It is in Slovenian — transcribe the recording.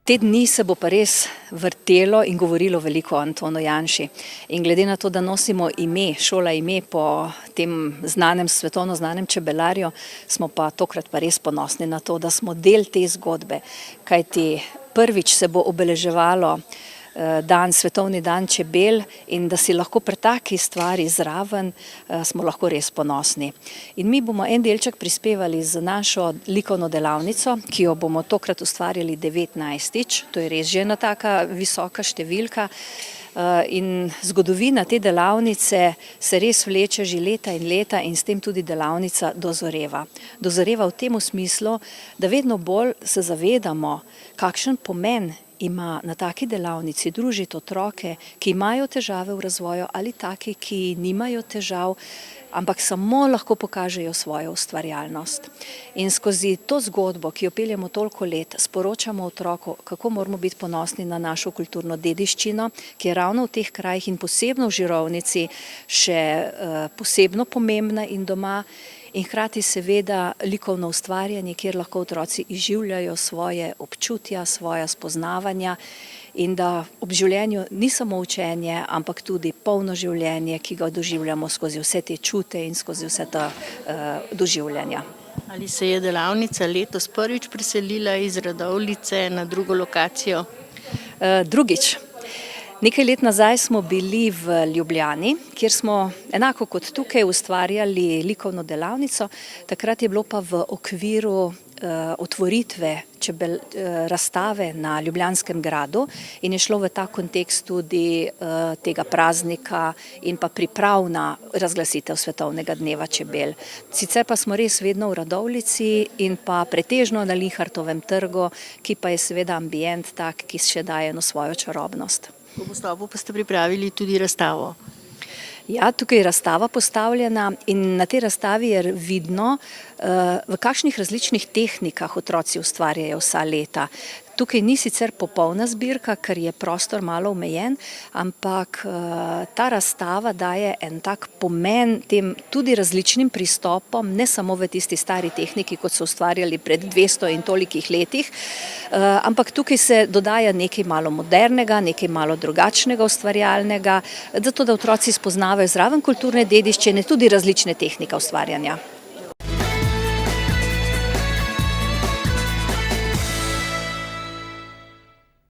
Te dni se bo pa res vrtelo in govorilo veliko o Antonu Janši. In glede na to, da nosimo šola ime po tem svetovno znanem čebelarju, smo pa tokrat pa res ponosni na to, da smo del te zgodbe. Kajti prvič se bo obeleževalo svetovni dan čebel in da si lahko pri taki stvari zraven, smo lahko res ponosni. In mi bomo en delček prispevali z našo likovno delavnico, ki jo bomo tokrat ustvarjali 19. To je res že ena taka visoka številka. In zgodovina te delavnice se res vleče že leta in leta in s tem tudi delavnica dozoreva. Dozoreva v tem smislu, da vedno bolj se zavedamo, kakšen pomen ima na taki delavnici družiti otroke, ki imajo težave v razvoju ali taki, ki nimajo težav, ampak samo lahko pokažejo svojo ustvarjalnost. In skozi to zgodbo, ki jo peljemo toliko let, sporočamo otroku, kako moramo biti ponosni na našo kulturno dediščino, ki je ravno v teh krajih in posebno v Žirovnici še posebno pomembna in doma. In hkrati seveda likovno ustvarjanje, kjer lahko otroci izživljajo svoje občutja, svoja spoznavanja in da ob življenju ni samo učenje, ampak tudi polno življenje, ki ga doživljamo skozi vse te čute in skozi vse ta doživljanja. Ali se je delavnica letos prvič preselila iz Radovljice na drugo lokacijo? Drugič. Nekaj let nazaj smo bili v Ljubljani, kjer smo enako kot tukaj ustvarjali likovno delavnico, takrat je bilo pa v okviru otvoritve razstave na Ljubljanskem gradu in je šlo v ta kontekst tudi tega praznika in pa priprav na razglasitev Svetovnega dneva čebel. Sicer pa smo res vedno v Radovljici in pa pretežno na Linhartovem trgu, ki pa je seveda ambient tak, ki še daje eno svojo čarobnost. V Gostovju pa ste pripravili tudi razstavo. Ja, tukaj je razstava postavljena in na tej razstavi je vidno, v kakšnih različnih tehnikah otroci ustvarjajo vsa leta. Tukaj ni sicer popolna zbirka, ker je prostor malo omejen, ampak ta razstava daje en tak pomen tem tudi različnim pristopom, ne samo v tisti stari tehniki, kot so ustvarjali pred 200 in tolikih letih, ampak tukaj se dodaja nekaj malo modernega, nekaj malo drugačnega ustvarjalnega, zato da otroci spoznavajo zraven kulturne dediščine tudi različne tehnike ustvarjanja.